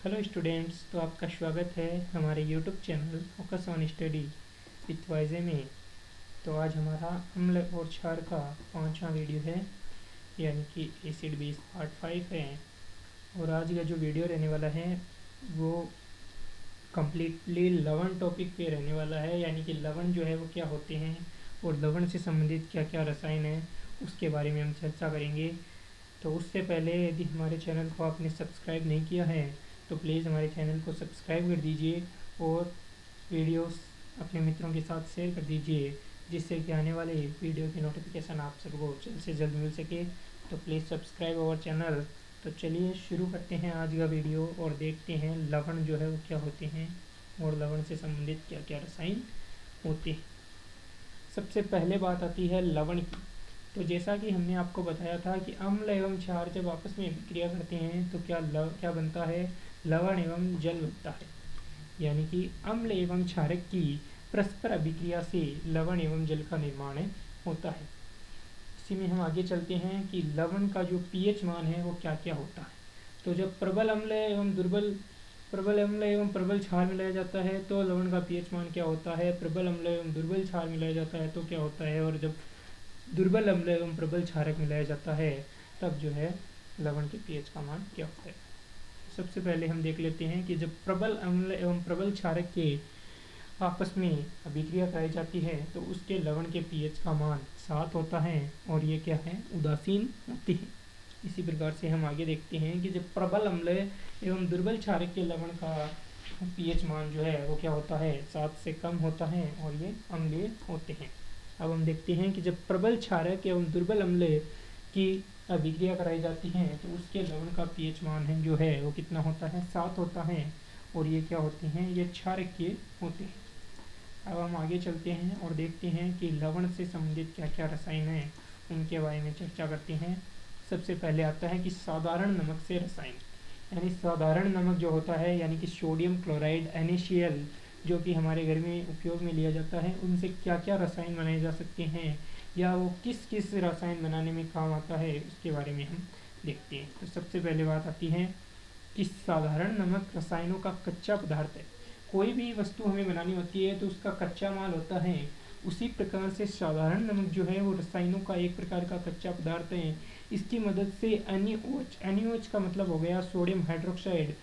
Hello students, तो आपका स्वागत है हमारे YouTube channel focus on study with YJ में। तो आज हमारा अम्ल और क्षार का 5वां वीडियो है, यानी कि एसिड बेस पार्ट 5 है। और आज का जो वीडियो रहने वाला है वो कम्प्लीटली लवण टॉपिक पे रहने वाला है, यानी कि लवण जो है वो क्या होते हैं और लवण से संबंधित क्या क्या रसायन हैं उसके बारे में हम चर्चा करेंगे। तो उससे पहले यदि हमारे चैनल को आपने सब्सक्राइब नहीं किया है तो प्लीज़ हमारे चैनल को सब्सक्राइब कर दीजिए और वीडियोस अपने मित्रों के साथ शेयर कर दीजिए, जिससे कि आने वाले वीडियो की नोटिफिकेशन आप सबको जल्द से जल्द मिल सके। तो प्लीज़ सब्सक्राइब अवर चैनल। तो चलिए शुरू करते हैं आज का वीडियो और देखते हैं लवण जो है वो क्या होते हैं और लवण से संबंधित क्या क्या रसायन होते हैं। सबसे पहले बात आती है लवण की। तो जैसा कि हमने आपको बताया था कि अम्ल एवं क्षार जब आपस में अभिक्रिया करते हैं तो क्या बनता है, लवण एवं जल बनता है। यानी कि अम्ल एवं क्षारक की परस्पर अभिक्रिया से लवण एवं जल का निर्माण होता है। इसी में हम आगे चलते हैं कि लवण का जो पीएच मान है वो क्या क्या होता है। तो जब प्रबल अम्ल एवं प्रबल क्षार मिलाया जाता है तो लवण का पीएच मान क्या होता है, प्रबल अम्ल एवं दुर्बल क्षार मिलाया जाता है तो क्या होता है, और जब दुर्बल अम्ल एवं प्रबल क्षारक मिलाया जाता है तब जो है लवण के पीएच का मान क्या होता है। सबसे पहले हम देख लेते हैं कि जब प्रबल अम्ल एवं प्रबल क्षारक के आपस में अभिक्रिया कराई जाती है तो उसके लवण के पीएच का मान 7 होता है और ये क्या है, उदासीन होती है। इसी प्रकार से हम आगे देखते हैं कि जब प्रबल अम्ल एवं दुर्बल क्षारक के लवण का पीएच मान जो है वो क्या होता है, 7 से कम होता है और ये अम्लीय होते हैं। अब हम देखते हैं कि जब प्रबल क्षारक एवं दुर्बल अम्ल की अभिक्रिया कराई जाती है तो उसके लवण का पीएच मान है जो है वो कितना होता है, 7 होता है और ये क्या होते हैं, ये क्षारकीय होते हैं। अब हम आगे चलते हैं और देखते हैं कि लवण से संबंधित क्या क्या रसायन हैं उनके बारे में चर्चा करते हैं। सबसे पहले आता है कि साधारण नमक से रसायन, यानी साधारण नमक जो होता है यानी कि सोडियम क्लोराइड NaCl जो कि हमारे घर में उपयोग में लिया जाता है, उनसे क्या क्या रसायन बनाए जा सकते हैं या वो किस किस रसायन बनाने में काम आता है उसके बारे में हम देखते हैं। तो सबसे पहले बात आती है कि साधारण नमक रसायनों का कच्चा पदार्थ है। कोई भी वस्तु हमें बनानी होती है तो उसका कच्चा माल होता है, उसी प्रकार से साधारण नमक जो है वो रसायनों का एक प्रकार का कच्चा पदार्थ है। इसकी मदद से NaOH का मतलब हो गया सोडियम हाइड्रोक्साइड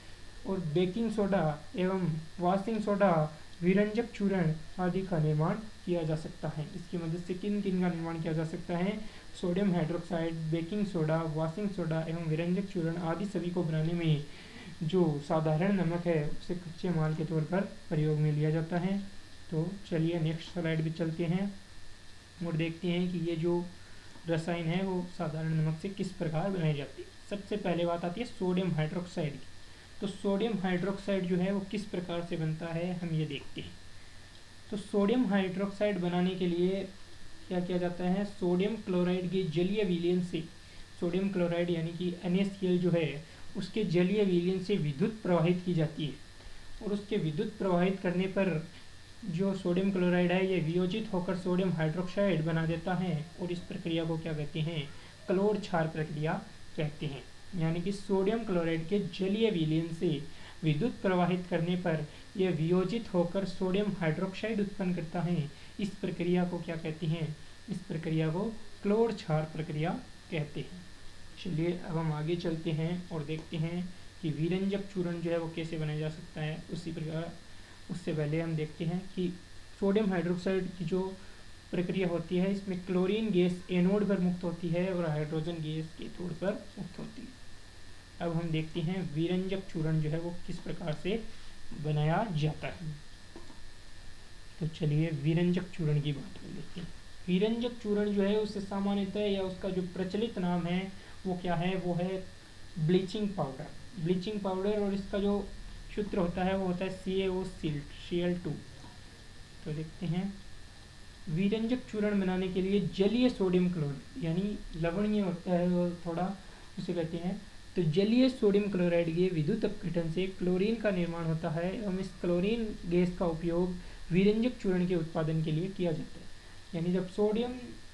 और बेकिंग सोडा एवं वाशिंग सोडा, विरंजक चूर्ण आदि का निर्माण किया जा सकता है। इसकी मदद से किन किन का निर्माण किया जा सकता है, sodium hydroxide, baking soda, washing soda एवं विरंजक चूर्ण आदि सभी को बनाने में जो साधारण नमक है उसे कच्चे माल के तौर पर प्रयोग में लिया जाता है। तो चलिए नेक्स्ट स्लाइड पे चलते हैं और देखते हैं कि ये जो रसायन है वो साधारण नमक से किस प्रकार बनाई जाती है। सबसे पहले बात आती है सोडियम हाइड्रोक्साइड की। तो सोडियम हाइड्रोक्साइड जो है वो किस प्रकार से बनता है हम ये देखते हैं। तो सोडियम हाइड्रोक्साइड बनाने के लिए क्या किया जाता है, सोडियम क्लोराइड के जलीय विलयन से, सोडियम क्लोराइड यानी कि NaCl जो है उसके जलीय विलयन से विद्युत प्रवाहित की जाती है और उसके विद्युत प्रवाहित करने पर जो सोडियम क्लोराइड है ये वियोजित होकर सोडियम हाइड्रोक्साइड बना देता है और इस प्रक्रिया को क्या कहते हैं, क्लोर क्षार प्रक्रिया कहते हैं। यानी कि सोडियम क्लोराइड के जलीय विलयन से विद्युत प्रवाहित करने पर यह वियोजित होकर सोडियम हाइड्रोक्साइड उत्पन्न करता है। इस प्रक्रिया को क्या कहते हैं, इस प्रक्रिया को क्लोर क्षार प्रक्रिया कहते हैं। चलिए अब हम आगे चलते हैं और देखते हैं कि विरंजक चूर्ण जो है वो कैसे बनाया जा सकता है। उसी प्रकार उससे पहले हम देखते हैं कि सोडियम हाइड्रोक्साइड की जो प्रक्रिया होती है इसमें क्लोरीन गैस एनोड पर मुक्त होती है और हाइड्रोजन गैस कैथोड पर मुक्त होती है। अब हम देखते हैं विरंजक चूर्ण जो है वो किस प्रकार से बनाया जाता है। तो चलिए विरंजक चूर्ण की बात कर लेते हैं। विरंजक चूर्ण जो है उससे सामान्यतः या उसका जो प्रचलित नाम है वो क्या है, वो है ब्लीचिंग पाउडर। ब्लीचिंग पाउडर और इसका जो सूत्र होता है वो होता है CaO2। तो देखते हैं विरंजक चूर्ण बनाने के लिए जलीय सोडियम क्लोराइड यानी लवणीय होता है वो थोड़ा, उसे कहते हैं। तो जलीय सोडियम क्लोराइड के विद्युत अपघटन से क्लोरीन का निर्माण होता है एवं इस क्लोरीन गैस का उपयोग विरंजक चूर्ण के उत्पादन के लिए किया जाता है। यानी जब सोडियम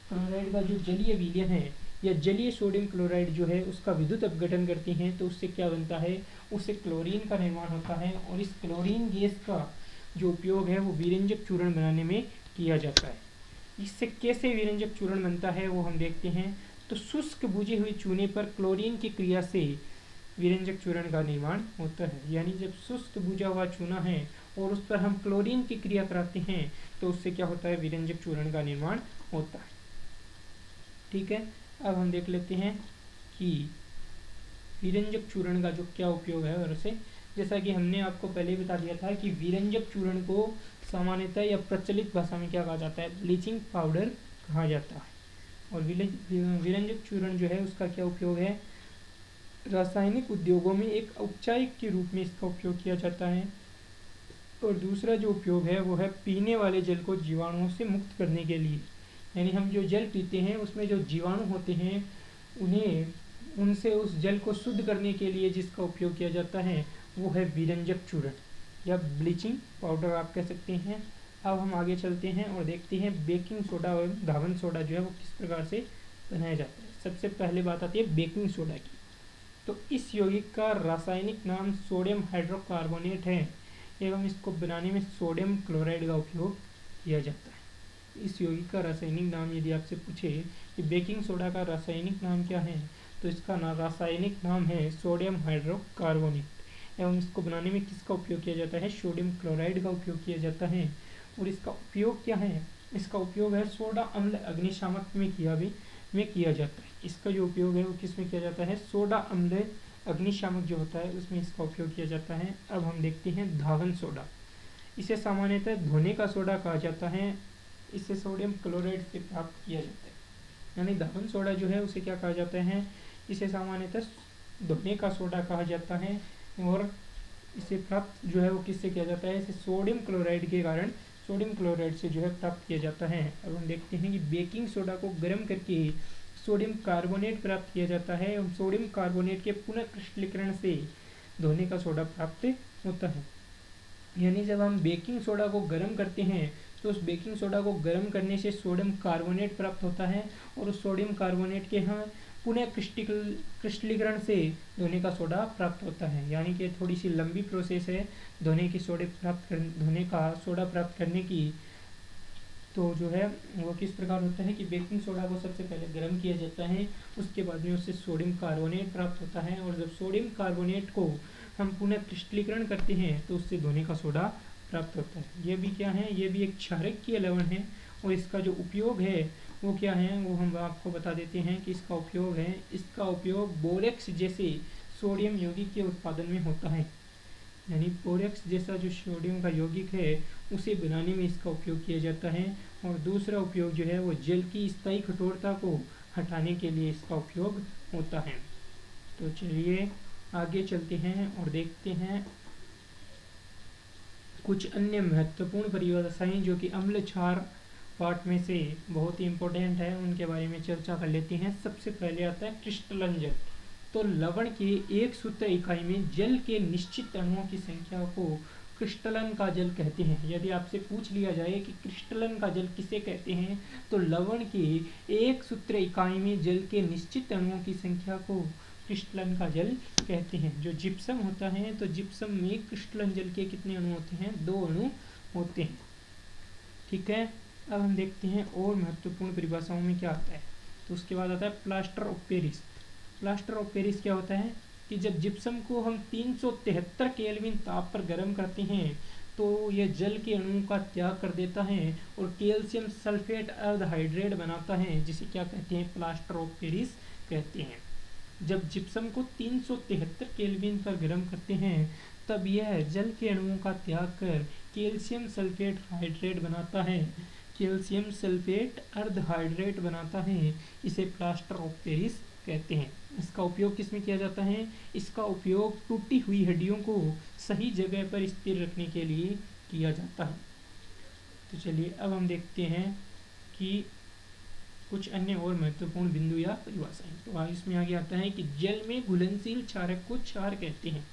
क्लोराइड का जो जलीय विलयन है या जलीय सोडियम क्लोराइड जो है उसका विद्युत अपघटन करते हैं तो उससे क्या बनता है, उससे क्लोरीन का निर्माण होता है। और इस क्लोरीन गैस का जो उपयोग है वो विरंजक चूर्ण बनाने में किया जाता है। इससे कैसे विरंजक चूर्ण बनता है वो हम देखते हैं। तो शुष्क बुझे हुए चूने पर क्लोरीन की क्रिया से विरंजक चूर्ण का निर्माण होता है। यानी जब शुष्क बुझा हुआ चूना है और उस पर हम क्लोरीन की क्रिया कराते हैं तो उससे क्या होता है, विरंजक चूर्ण का निर्माण होता है। ठीक है, अब हम देख लेते हैं कि विरंजक चूर्ण का जो क्या उपयोग है। और उसे जैसा कि हमने आपको पहले ही बता दिया था कि विरंजक चूर्ण को सामान्यतः या प्रचलित भाषा में क्या कहा जाता है, ब्लीचिंग पाउडर कहा जाता है। और विरंजक चूर्ण जो है उसका क्या उपयोग है, रासायनिक उद्योगों में एक औपचारिक के रूप में इसका उपयोग किया जाता है। और दूसरा जो उपयोग है वो है पीने वाले जल को जीवाणुओं से मुक्त करने के लिए। यानी हम जो जल पीते हैं उसमें जो जीवाणु होते हैं उन्हें उनसे उस जल को शुद्ध करने के लिए जिसका उपयोग किया जाता है वो है विरंजक चूर्ण या ब्लीचिंग पाउडर आप कह सकते हैं। अब हम आगे चलते हैं और देखते हैं बेकिंग सोडा और धावन सोडा जो है वो किस प्रकार से बनाया जाता है। सबसे पहले बात आती है बेकिंग सोडा की। तो इस यौगिक का रासायनिक नाम सोडियम हाइड्रोकार्बोनेट है एवं इसको बनाने में सोडियम क्लोराइड का उपयोग किया जाता है। इस यौगिक का रासायनिक नाम यदि आपसे पूछे कि बेकिंग सोडा का रासायनिक नाम क्या है तो इसका रासायनिक नाम है सोडियम हाइड्रोकार्बोनेट एवं इसको बनाने में किसका उपयोग किया जाता है, सोडियम क्लोराइड का उपयोग किया जाता है। और इसका उपयोग क्या है, इसका उपयोग है सोडा अम्ल अग्निशामक में किया जाता है। इसका जो उपयोग है वो किस में किया जाता है, सोडा अम्ल अग्निशामक जो होता है उसमें इसका उपयोग किया जाता है। अब हम देखते हैं धावन सोडा। इसे सामान्यतः धोने का सोडा कहा जाता है। इसे सोडियम क्लोराइड से प्राप्त किया जाता है। यानी धावन सोडा जो है उसे क्या कहा जाता है, इसे सामान्यतः धोने का सोडा कहा जाता है। और इसे प्राप्त जो है वो किससे किया जाता है, इसे सोडियम क्लोराइड के कारण सोडियम क्लोराइड से जो है प्राप्त किया जाता है। अब हम देखते हैं कि बेकिंग सोडा को गर्म करके सोडियम कार्बोनेट प्राप्त किया जाता है और सोडियम कार्बोनेट के पुनः क्रिस्टलीकरण से धोने का सोडा प्राप्त होता है। यानी जब हम बेकिंग सोडा को गर्म करते हैं तो उस बेकिंग सोडा को गर्म करने से सोडियम कार्बोनेट प्राप्त होता है और उस सोडियम कार्बोनेट के हम पुनः क्रिस्टलीकरण से धोने का सोडा प्राप्त होता है। यानी कि थोड़ी सी लंबी प्रोसेस है धोने का सोडा प्राप्त करने की। तो जो है वो किस प्रकार होता है कि बेकिंग सोडा को सबसे पहले गर्म किया जाता है, उसके बाद में उससे सोडियम कार्बोनेट प्राप्त होता है और जब सोडियम कार्बोनेट को हम पुनः क्रिस्टलीकरण करते हैं तो उससे धोने का सोडा प्राप्त होता है। ये भी क्या है, ये भी एक क्षारकीय लवण है और इसका जो उपयोग है वो क्या है वो हम आपको बता देते हैं कि इसका उपयोग बोरेक्स जैसे सोडियम यौगिक के उत्पादन में होता है। यानी बोरेक्स जैसा जो सोडियम का यौगिक है उसे बनाने में इसका उपयोग किया जाता है। और दूसरा उपयोग जो है वो जल की स्थायी कठोरता को हटाने के लिए इसका उपयोग होता है। तो चलिए आगे चलते हैं और देखते हैं कुछ अन्य महत्वपूर्ण परिभाषाएं जो कि अम्ल क्षार पार्ट में से बहुत ही इम्पोर्टेंट है, उनके बारे में चर्चा कर लेते हैं। सबसे पहले आता है क्रिस्टलन जल। तो लवण के एक सूत्र इकाई में जल के निश्चित अणुओं की संख्या को क्रिस्टलन का जल कहते हैं। यदि आपसे पूछ लिया जाए कि क्रिस्टलन का जल किसे कहते हैं तो लवण के एक सूत्र इकाई में जल के निश्चित अणुओं की संख्या को क्रिस्टलन का जल कहते हैं। जो जिप्सम होता है तो जिप्सम में क्रिस्टलन जल के कितने अणु होते हैं, 2 अणु होते हैं। ठीक है, अब हम देखते हैं और महत्वपूर्ण परिभाषाओं में क्या आता है। तो उसके बाद आता है plaster of Paris. Plaster of Paris क्या होता है कि जब जिप्सम को हम 373 केल्विन ताप पर गर्म करते हैं तो यह जल के अणुओं का त्याग कर देता है और कैल्शियम सल्फेट अर्धहाइड्रेट बनाता है, जिसे क्या कहते हैं, प्लास्टर ऑफ पेरिस कहते हैं। जब जिप्सम को 373 केल्विन पर गर्म करते हैं तब यह जल के अणुओं का त्याग कर कैल्शियम सल्फेट हाइड्रेट बनाता है, कैल्शियम सल्फेट अर्धहाइड्रेट बनाता है। इसे प्लास्टर ऑफ पेरिस कहते हैं। इसका उपयोग किस में किया जाता है, इसका उपयोग टूटी हुई हड्डियों को सही जगह पर स्थिर रखने के लिए किया जाता है। तो चलिए अब हम देखते हैं कि कुछ अन्य और महत्वपूर्ण बिंदु या परिभाषाएं। तो इसमें आगे आता है कि जल में घुलनशील क्षारक को क्षार कहते हैं।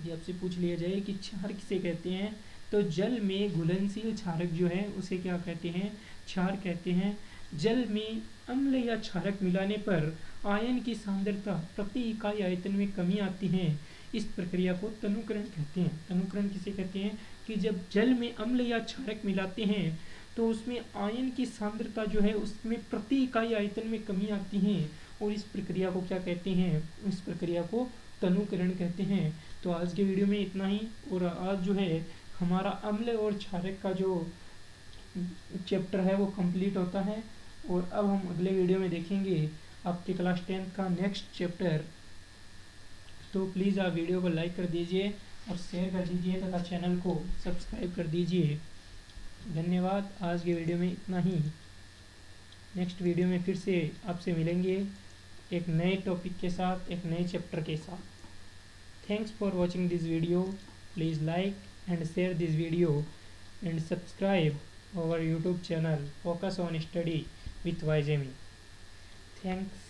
यदि आपसे पूछ लिया जाए कि क्षार किसे कहते हैं तो जल में घुलनशील क्षारक जो है उसे क्या कहते हैं, क्षार कहते हैं। जल में अम्ल या क्षारक मिलाने पर आयन की सांद्रता प्रति इकाई आयतन में कमी आती है, इस प्रक्रिया को तनुकरण कहते हैं। तनुकरण किसे कहते हैं कि जब जल में अम्ल या क्षारक मिलाते हैं तो उसमें आयन की सांद्रता जो है उसमें प्रति इकाई आयतन में कमी आती है, और इस प्रक्रिया को क्या कहते हैं, इस प्रक्रिया को तनुकरण कहते हैं। तो आज के वीडियो में इतना ही, और आज जो है हमारा अम्ल और क्षारक का जो चैप्टर है वो कंप्लीट होता है। और अब हम अगले वीडियो में देखेंगे आपके क्लास 10th का नेक्स्ट चैप्टर। तो प्लीज़ आप वीडियो को लाइक कर दीजिए और शेयर कर दीजिए तथा चैनल को सब्सक्राइब कर दीजिए। धन्यवाद। आज के वीडियो में इतना ही। नेक्स्ट वीडियो में फिर से आपसे मिलेंगे एक नए टॉपिक के साथ, एक नए चैप्टर के साथ। Thanks for watching this video. Please like and share this video and subscribe our YouTube channel Focus on Study with Vaizemi. Thanks.